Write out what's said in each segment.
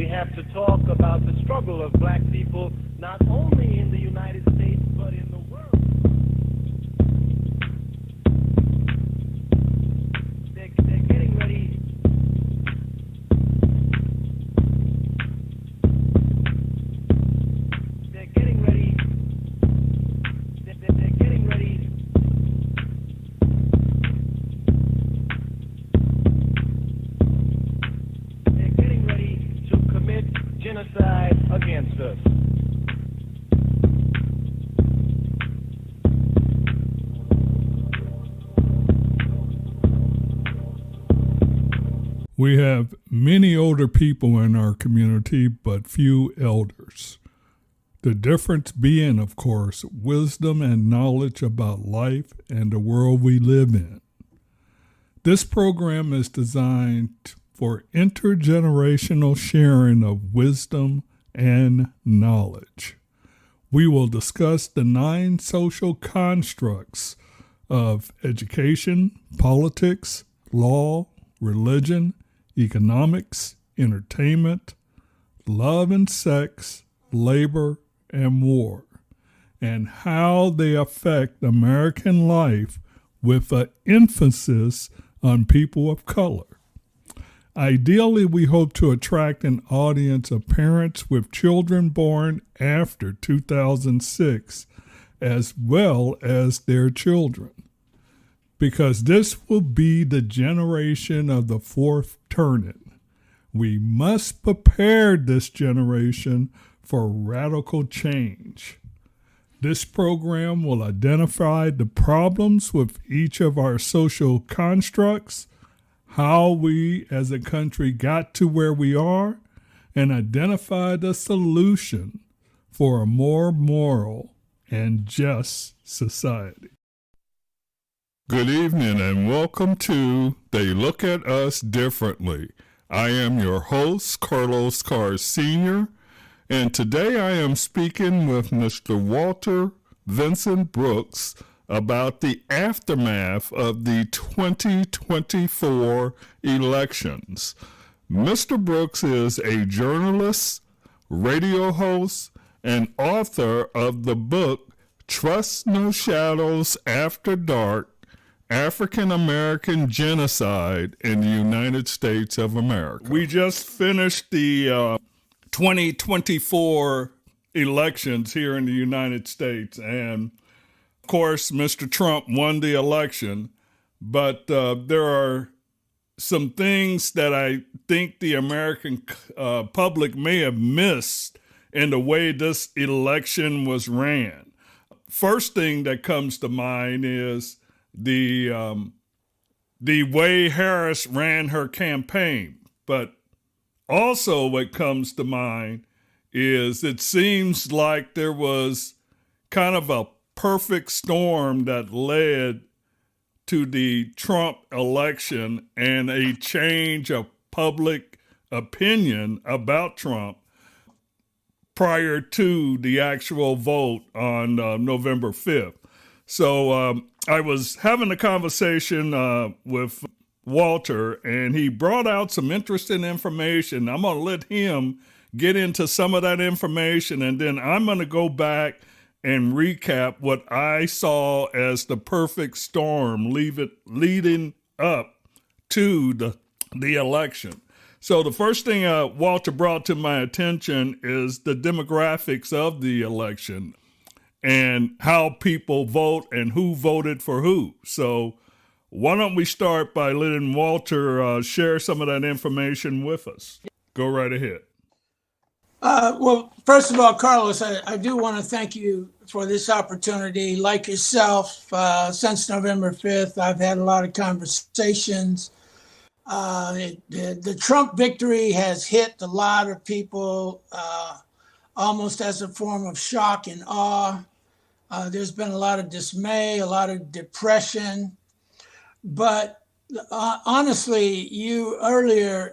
have to talk about the struggle of black people, not only in the United States, but in the world. They're getting ready. They're getting ready. They're getting ready. They're getting ready to commit genocide against us. We have many older people in our community, but few elders. The difference being, of course, wisdom and knowledge about life and the world we live in. This program is designed for intergenerational sharing of wisdom and knowledge. We will discuss the 9 social constructs of education, politics, law, religion, economics, entertainment, love and sex, labor, and war, and how they affect American life with an emphasis on people of color. Ideally, we hope to attract an audience of parents with children born after 2006, as well as their children, because this will be the generation of the fourth turning. We must prepare this generation for radical change. This program will identify the problems with each of our social constructs, how we as a country got to where we are, and identify the solution for a more moral and just society. Good evening and welcome to They Look at Us Differently. I am your host, Carlos Carr Sr., and today I am speaking with Mr. Walter Vincent Brooks about the aftermath of the 2024 elections. Mr. Brooks is a journalist, radio host, and author of the book Trust No Shadows After Dark, African American Genocide in the United States of America. We just finished the 2024 elections here in the United States, and of course, Mr. Trump won the election, but there are some things that I think the American public may have missed in the way this election was ran. First thing that comes to mind is the way Harris ran her campaign, but also what comes to mind is it seems like there was kind of a perfect storm that led to the Trump election and a change of public opinion about Trump prior to the actual vote on November 5th. So I was having a conversation with Walter, and he brought out some interesting information. I'm going to let him get into some of that information, and then I'm going to go back and recap what I saw as the perfect storm leading up to the election. So the first thing Walter brought to my attention is the demographics of the election and how people vote and who voted for who. So why don't we start by letting Walter share some of that information with us? Go right ahead. Well, first of all, Carlos, I do want to thank you for this opportunity. Like yourself, since November 5th, I've had a lot of conversations. The Trump victory has hit a lot of people almost as a form of shock and awe. There's been a lot of dismay, a lot of depression. But honestly, you earlier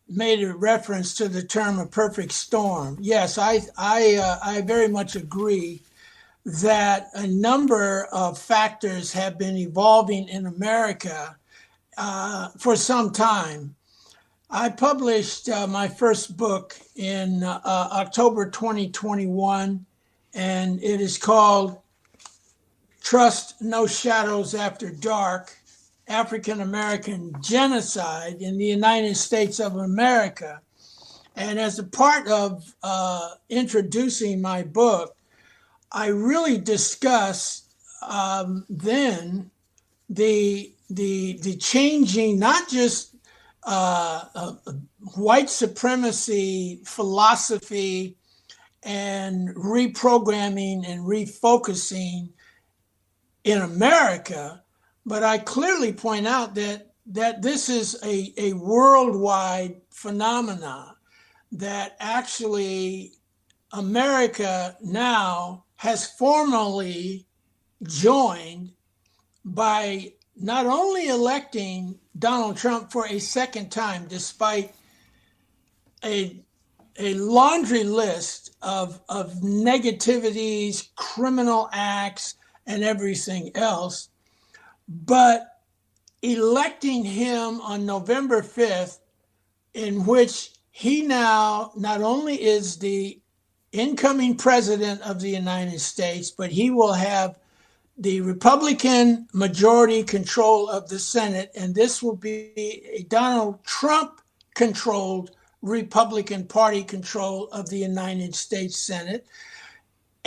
made a reference to the term a perfect storm. Yes, I very much agree that a number of factors have been evolving in America for some time I published my first book in October 2021, and it is called Trust No Shadows After Dark, African American Genocide in the United States of America. And as a part of introducing my book, I really discuss then the changing, not just white supremacy philosophy and reprogramming and refocusing in America, but I clearly point out that this is a worldwide phenomenon, that actually America now has formally joined by not only electing Donald Trump for a second time, despite a laundry list of negativities, criminal acts, and everything else, but electing him on November 5th, in which he now not only is the incoming president of the United States, but he will have the Republican majority control of the Senate, and this will be a Donald Trump controlled Republican Party control of the United States Senate,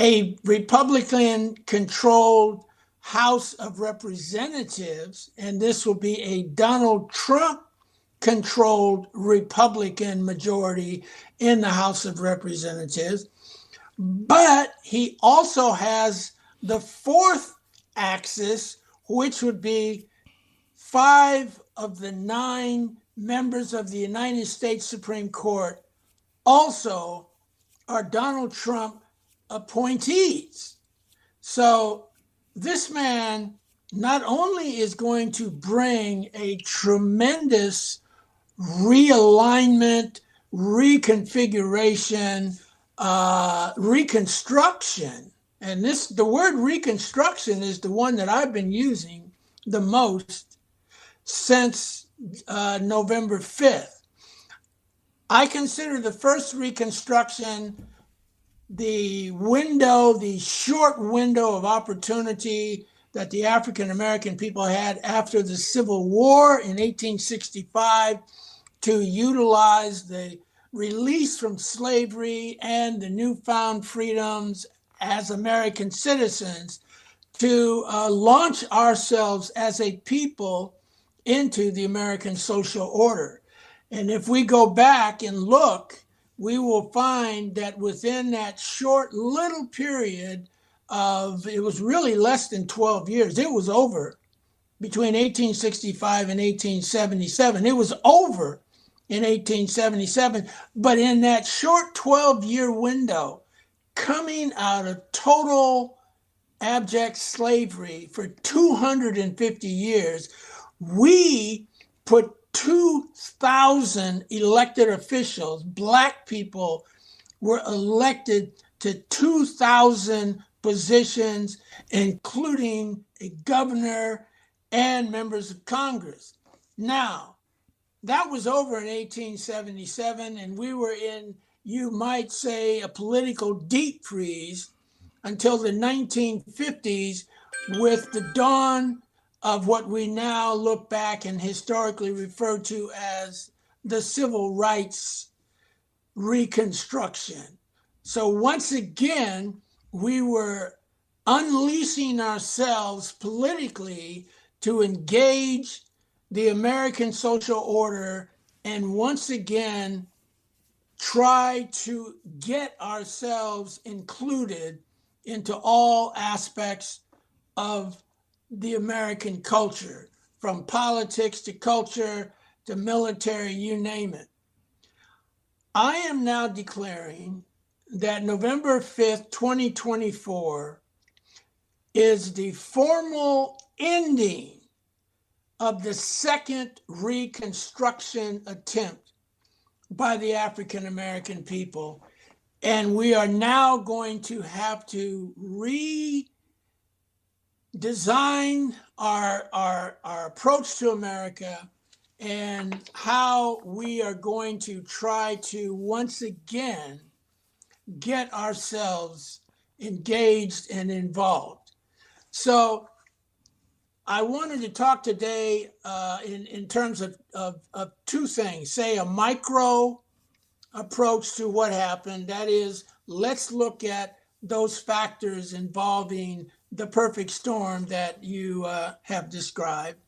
a Republican controlled House of Representatives, and this will be a Donald Trump controlled Republican majority in the House of Representatives. But he also has the fourth axis, which would be 5 of the 9 members of the United States Supreme Court also are Donald Trump appointees. So this man not only is going to bring a tremendous realignment, reconfiguration, reconstruction, and the word reconstruction is the one that I've been using the most since November 5th. I consider the first reconstruction the short window of opportunity that the African American people had after the Civil War in 1865 to utilize the release from slavery and the newfound freedoms as American citizens to launch ourselves as a people into the American social order. And if we go back and look, we will find that within that short little period it was really less than 12 years. It was over between 1865 and 1877. It was over in 1877. But in that short 12-year window, coming out of total abject slavery for 250 years, we put 2,000 elected officials, Black people, were elected to 2,000 positions, including a governor and members of Congress. Now, that was over in 1877, and we were in, you might say, a political deep freeze until the 1950s with the dawn of what we now look back and historically refer to as the civil rights reconstruction. So once again, we were unleashing ourselves politically to engage the American social order and once again try to get ourselves included into all aspects of the American culture, from politics to culture to military, you name it. I am now declaring that November 5th, 2024 is the formal ending of the second Reconstruction attempt by the African American people. And we are now going to have to redesign our approach to America and how we are going to try to once again get ourselves engaged and involved. So I wanted to talk today in terms of two things. Say a micro approach to what happened. That is, let's look at those factors involving the perfect storm that you have described.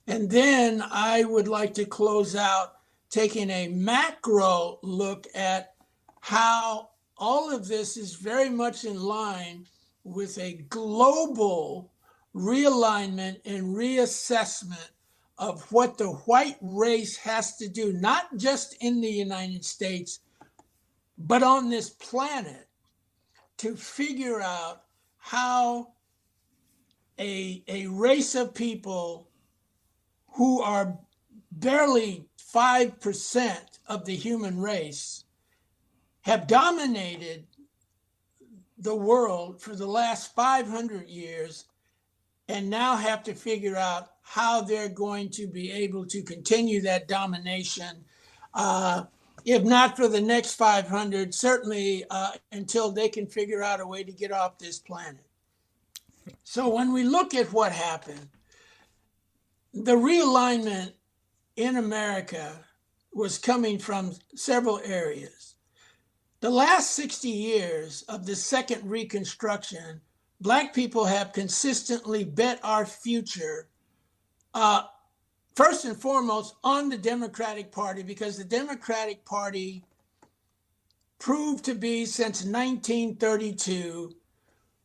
And then I would like to close out taking a macro look at how all of this is very much in line with a global realignment and reassessment of what the white race has to do, not just in the United States, but on this planet, to figure out how a race of people who are barely 5% of the human race have dominated the world for the last 500 years and now have to figure out how they're going to be able to continue that domination, if not for the next 500, certainly until they can figure out a way to get off this planet. So when we look at what happened, the realignment in America was coming from several areas. The last 60 years of the Second Reconstruction, Black people have consistently bet our future, first and foremost, on the Democratic Party, because the Democratic Party proved to be, since 1932,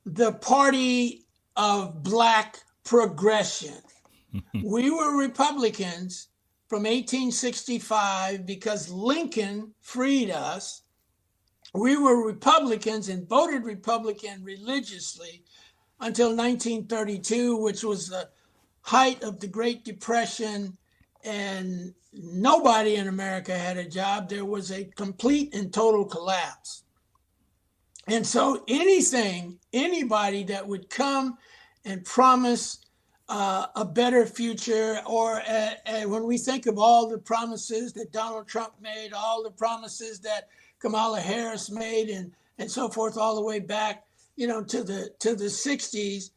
the party of Black progression. We were Republicans from 1865 because Lincoln freed us. We were Republicans and voted Republican religiously until 1932, which was the height of the Great Depression, and nobody in America had a job. There was a complete and total collapse. And so anybody that would come and promise a better future, or when we think of all the promises that Donald Trump made, all the promises that Kamala Harris made, and so forth, all the way back, to the 60s,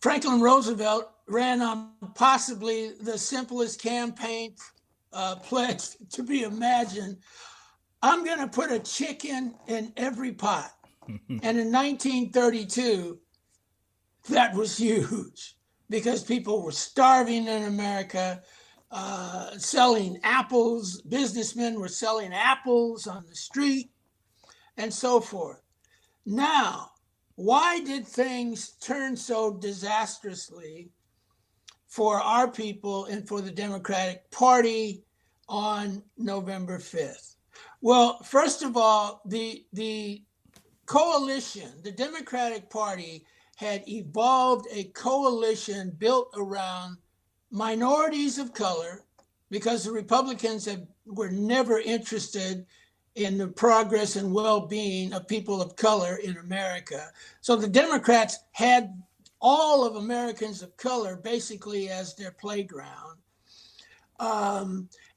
Franklin Roosevelt ran on possibly the simplest campaign pledge to be imagined. I'm going to put a chicken in every pot. And in 1932, that was huge because people were starving in America, selling apples. Businessmen were selling apples on the street and so forth. Now, why did things turn so disastrously for our people and for the Democratic Party on November 5th? Well, first of all, the coalition, the Democratic Party, had evolved a coalition built around minorities of color, because the Republicans were never interested in the progress and well-being of people of color in America. So the Democrats had all of Americans of color basically as their playground.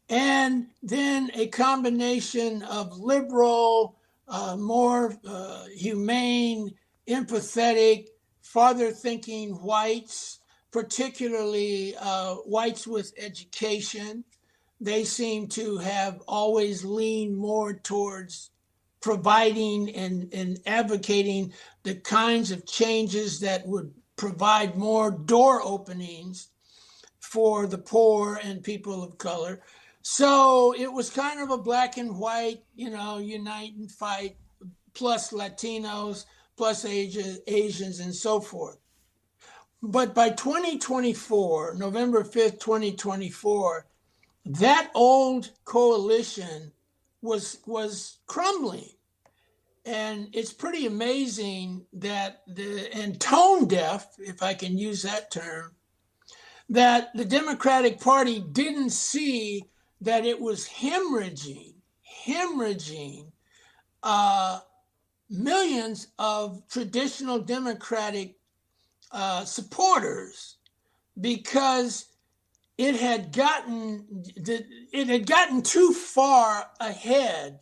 And then a combination of liberal, more humane, empathetic, farther-thinking whites, particularly whites with education. They seem to have always leaned more towards providing and advocating the kinds of changes that would provide more door openings for the poor and people of color. So it was kind of a black and white, unite and fight, plus Latinos, plus Asians, and so forth. But by 2024, November 5th, 2024, that old coalition was crumbling. And it's pretty amazing that and tone deaf, if I can use that term, that the Democratic Party didn't see that it was hemorrhaging millions of traditional Democratic supporters, because it had gotten too far ahead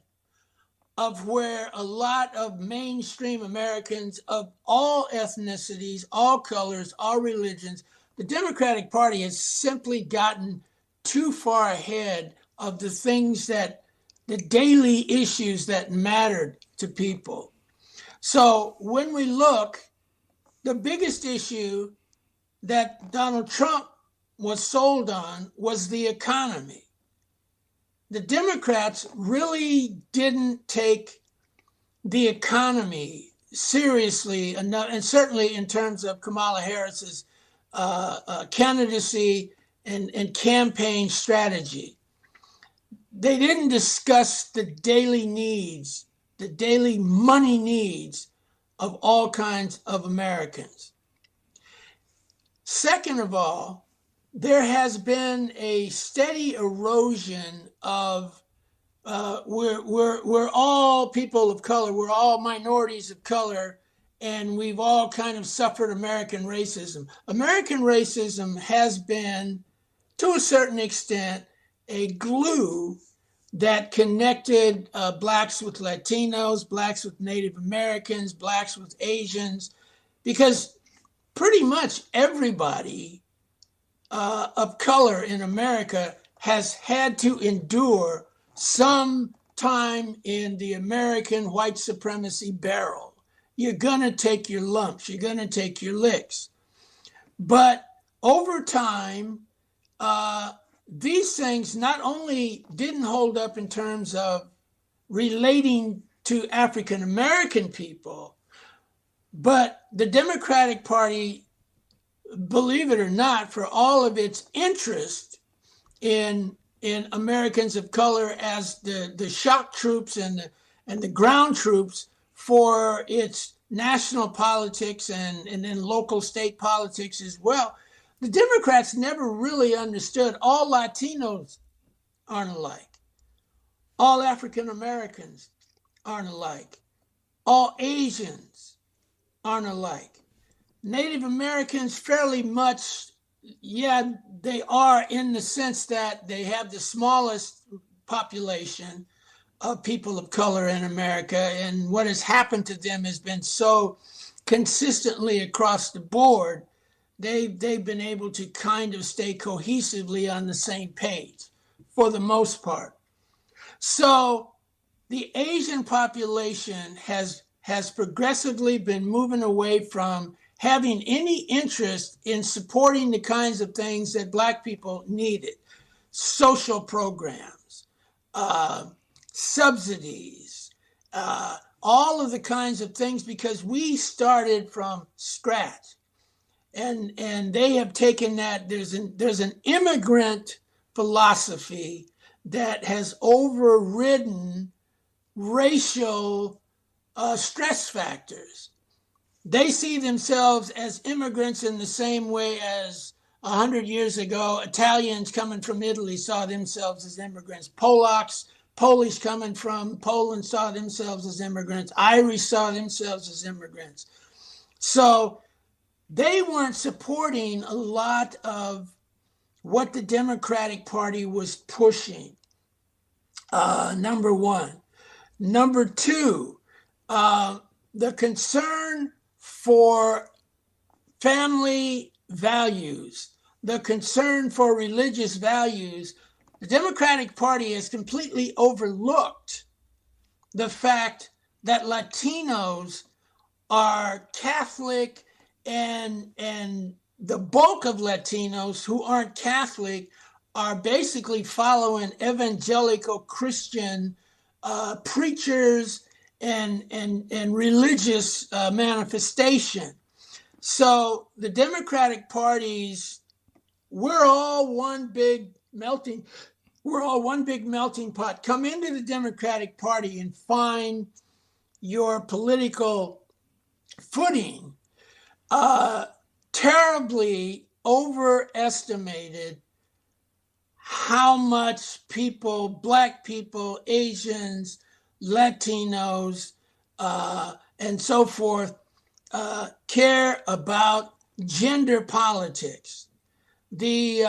of where a lot of mainstream Americans of all ethnicities, all colors, all religions, the Democratic Party has simply gotten too far ahead of the things that the daily issues that mattered to people. So when we look, the biggest issue that Donald Trump was sold on was the economy. The Democrats really didn't take the economy seriously enough, and certainly in terms of Kamala Harris's candidacy and campaign strategy. They didn't discuss the daily needs, the daily money needs of all kinds of Americans. Second of all, there has been a steady erosion of we're all people of color, we're all minorities of color, and we've all kind of suffered American racism. American racism has been, to a certain extent, a glue that connected blacks with Latinos, blacks with Native Americans, blacks with Asians, because pretty much everybody of color in America has had to endure some time in the American white supremacy barrel. You're going to take your lumps. You're going to take your licks. But over time, these things not only didn't hold up in terms of relating to African American people, but the Democratic Party, believe it or not, for all of its interest in Americans of color as the shock troops and the ground troops for its national politics and then local state politics as well, the Democrats never really understood all Latinos aren't alike. All African Americans aren't alike. All Asians aren't alike. Native Americans fairly much, yeah, they are in the sense that they have the smallest population of people of color in America, and what has happened to them has been so consistently across the board, they've been able to kind of stay cohesively on the same page for the most part. So the Asian population has progressively been moving away from having any interest in supporting the kinds of things that Black people needed: social programs, subsidies, all of the kinds of things, because we started from scratch. And they have taken that. There's an immigrant philosophy that has overridden racial stress factors. They see themselves as immigrants in the same way as 100 years ago, Italians coming from Italy saw themselves as immigrants. Polish coming from Poland saw themselves as immigrants. Irish saw themselves as immigrants. So they weren't supporting a lot of what the Democratic Party was pushing, number one. Number two, the concern for family values, the concern for religious values. The Democratic Party has completely overlooked the fact that Latinos are Catholic, and the bulk of Latinos who aren't Catholic are basically following evangelical Christian preachers and religious manifestation. So the Democratic parties, we're all one big melting pot. Come into the Democratic Party and find your political footing. Terribly overestimated how much people, Black people, Asians, Latinos, and so forth, care about gender politics. The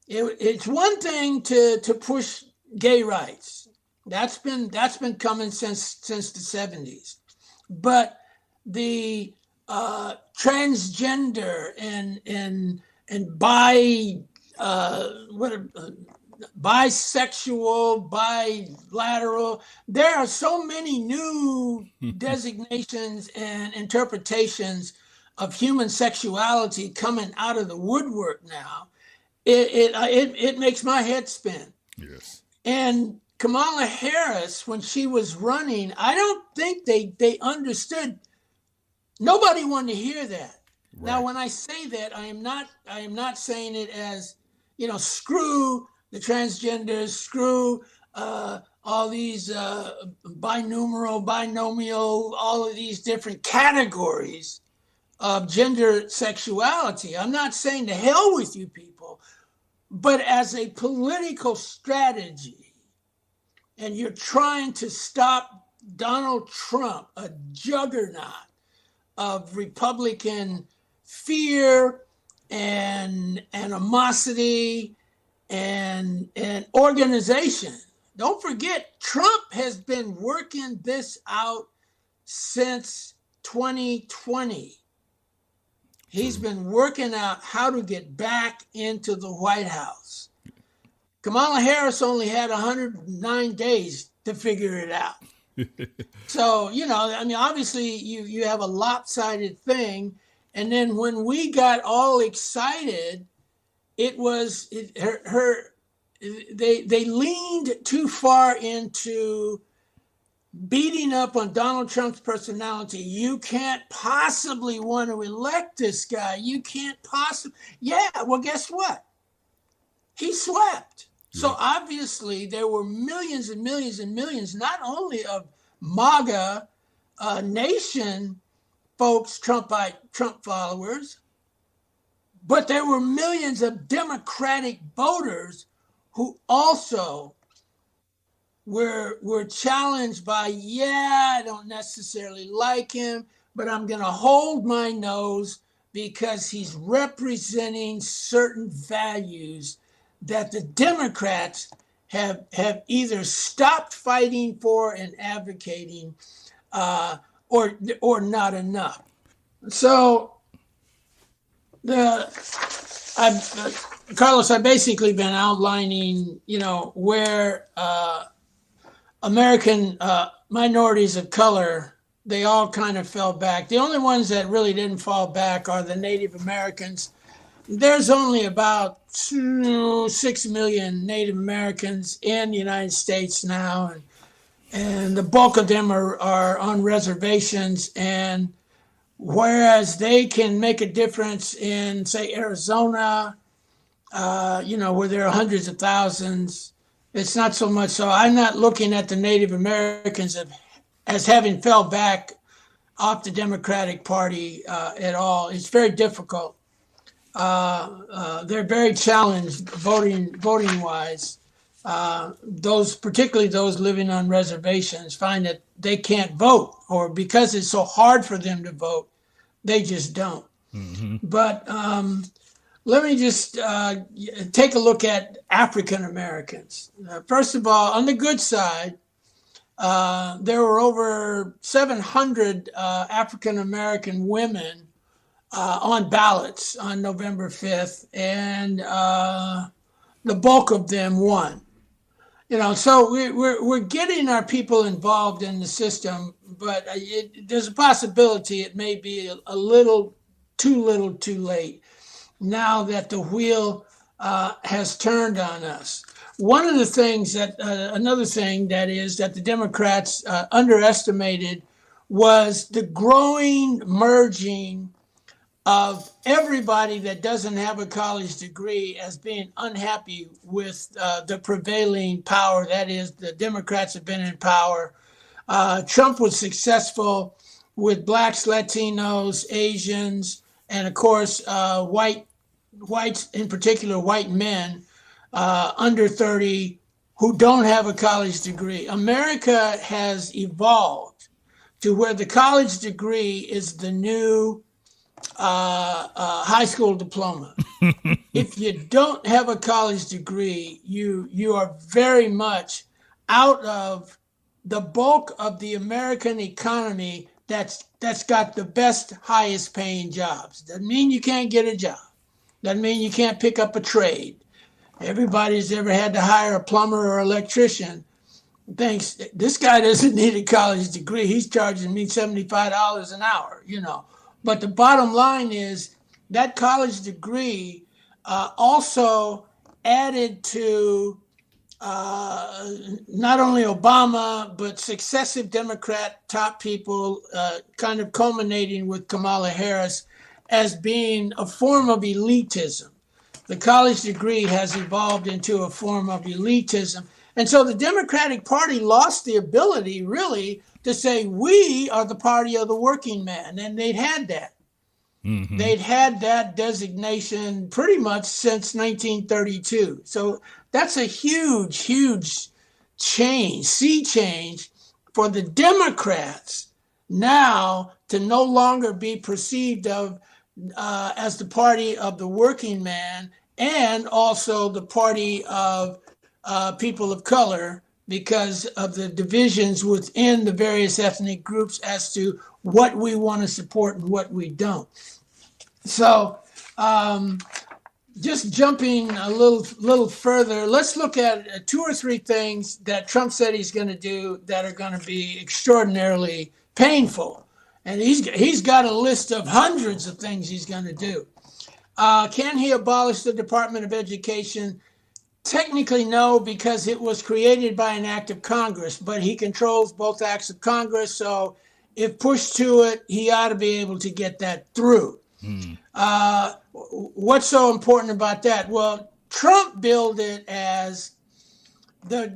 It's one thing to push gay rights. That's been coming since the 70s. But the transgender and bisexual, bilateral. There are so many new designations and interpretations of human sexuality coming out of the woodwork now. It makes my head spin. Yes. And Kamala Harris, when she was running, I don't think they understood. Nobody wanted to hear that. Right. Now, when I say that, I am not saying it as, screw the transgenders, screw all these binomial, all of these different categories of gender sexuality. I'm not saying to hell with you people, but as a political strategy, and you're trying to stop Donald Trump, a juggernaut of Republican fear and animosity and organization. Don't forget, Trump has been working this out since 2020. He's been working out how to get back into the White House. Kamala Harris only had 109 days to figure it out. So, obviously you have a lopsided thing. And then when we got all excited, they leaned too far into beating up on Donald Trump's personality. You can't possibly want to elect this guy. You can't possibly. Yeah, well, guess what? He swept. Yeah. So obviously there were millions and millions and millions, not only of MAGA nation folks, Trump followers, but there were millions of Democratic voters who also were challenged by, I don't necessarily like him, but I'm going to hold my nose because he's representing certain values that the Democrats have either stopped fighting for and advocating or not enough. So Carlos, I've basically been outlining, where American minorities of color, they all kind of fell back. The only ones that really didn't fall back are the Native Americans. There's only about 6 million Native Americans in the United States now, and the bulk of them are on reservations. And whereas they can make a difference in, say, Arizona, where there are hundreds of thousands, it's not so much so. I'm not looking at the Native Americans as having fell back off the Democratic Party at all. It's very difficult. They're very challenged voting wise. Particularly those living on reservations, find that they can't vote, or because it's so hard for them to vote, they just don't. Mm-hmm. But let me just take a look at African Americans. First of all, on the good side, there were over 700 African American women on ballots on November 5th, and the bulk of them won. So we're getting our people involved in the system, but there's a possibility it may be a little too late now that the wheel has turned on us. One of the things another thing that the Democrats underestimated was the growing merging of everybody that doesn't have a college degree as being unhappy with the prevailing power. That is, the Democrats have been in power. Trump was successful with blacks, Latinos, Asians, and of course, whites, in particular, white men under 30 who don't have a college degree. America has evolved to where the college degree is the new high school diploma. If you don't have a college degree, you are very much out of the bulk of the American economy that's got the best, highest paying jobs. Doesn't mean you can't get a job. Doesn't mean you can't pick up a trade. Everybody's ever had to hire a plumber or electrician thinks this guy doesn't need a college degree. He's charging me $75 an hour, you know. But the bottom line is that college degree also added to not only Obama, but successive Democrat top people, kind of culminating with Kamala Harris, as being a form of elitism. The college degree has evolved into a form of elitism. And so the Democratic Party lost the ability, really, to say, we are the party of the working man. And they'd had that. Mm-hmm. They'd had that designation pretty much since 1932. So that's a huge, huge change, sea change for the Democrats now to no longer be perceived of as the party of the working man and also the party of people of color, because of the divisions within the various ethnic groups as to what we want to support and what we don't. So just jumping a little further, let's look at 2 or 3 things that Trump said he's going to do that are going to be extraordinarily painful. And he's got a list of hundreds of things he's going to do. Can he abolish the Department of Education? Technically, no, because it was created by an act of Congress, but he controls both acts of Congress. So if pushed to it, he ought to be able to get that through. What's so important about that? Well, Trump billed it as the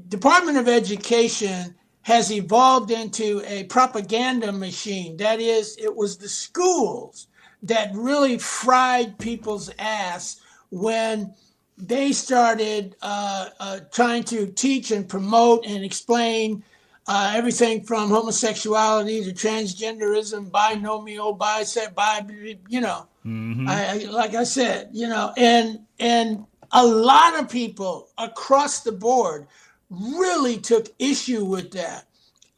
Department of Education has evolved into a propaganda machine. That is, it was the schools that really fried people's ass when they started trying to teach and promote and explain everything from homosexuality to transgenderism, binomial, you know. Mm-hmm. Like I said, you know, and a lot of people across the board really took issue with that.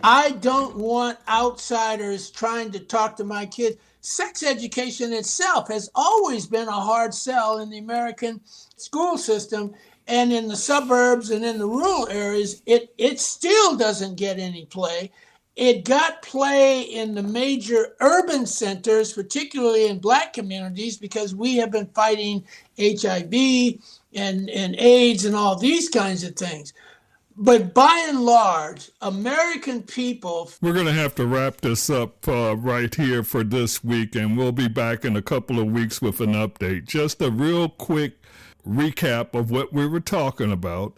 I don't want outsiders trying to talk to my kids. Sex education itself has always been a hard sell in the American school system, and in the suburbs and in the rural areas, it still doesn't get any play. It got play in the major urban centers, particularly in Black communities, because we have been fighting HIV and AIDS and all these kinds of things. But by and large, American people... We're going to have to wrap this up right here for this week, and we'll be back in a couple of weeks with an update. Just a real quick recap of what we were talking about.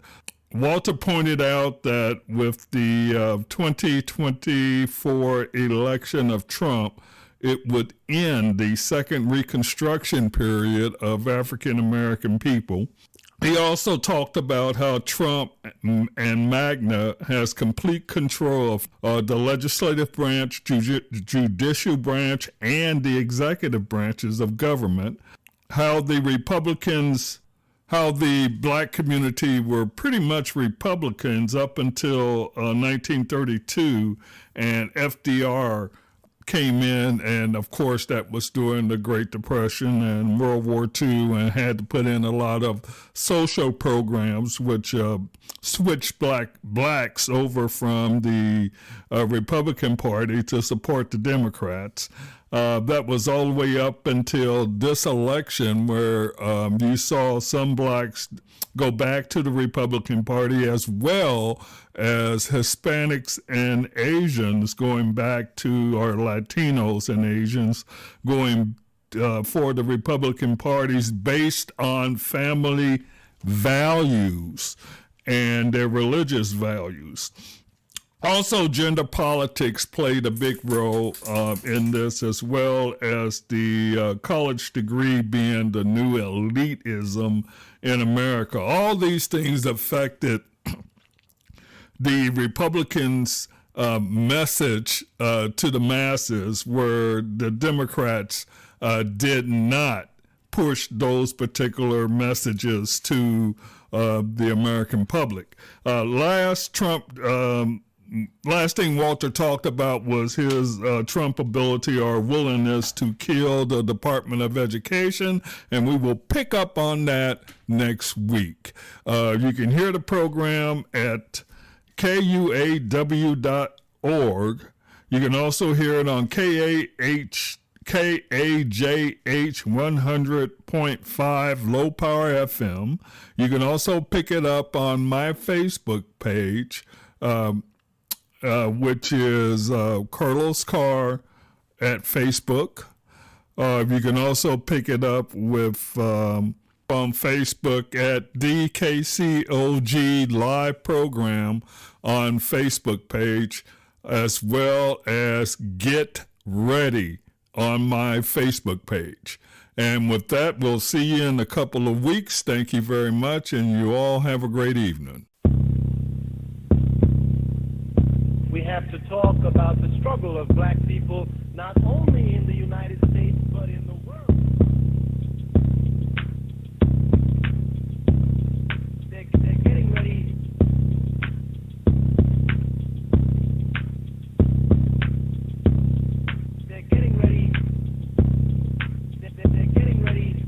Walter pointed out that with the 2024 election of Trump, it would end the second Reconstruction period of African American people. He also talked about how Trump and MAGNA has complete control of the legislative branch, judicial branch, and the executive branches of government. How the Black community were pretty much Republicans up until 1932, and FDR came in, and of course that was during the Great Depression and World War II, and had to put in a lot of social programs which switched blacks over from the Republican Party to support the Democrats. That was all the way up until this election, where you saw some blacks go back to the Republican Party, as well as Hispanics and Asians going back to, or Latinos and Asians going for the Republican parties based on family values and their religious values. Also, gender politics played a big role in this, as well as the college degree being the new elitism in America. All these things affected the Republicans' message to the masses, where the Democrats did not push those particular messages to the American public. Last thing Walter talked about was his Trump ability or willingness to kill the Department of Education, and we will pick up on that next week. You can hear the program at KUAW.org. You can also hear it on KAJH 100.5 low power FM. You can also pick it up on my Facebook page, which is Carlos Carr at Facebook. You can also pick it up with on Facebook at DKCOG live program on Facebook page, as well as Get Ready on my Facebook page. And with that, we'll see you in a couple of weeks. Thank you very much, and you all have a great evening. We have to talk about the struggle of black people, not only in the United States, but in the world. They're getting ready. They're getting ready. They're getting ready.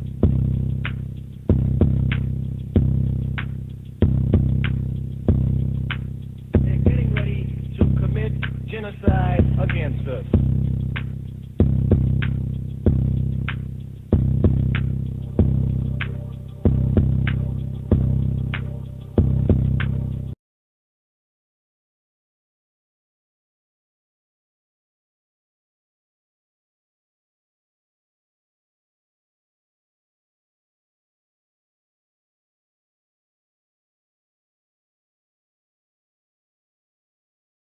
They're getting ready to commit genocide against us.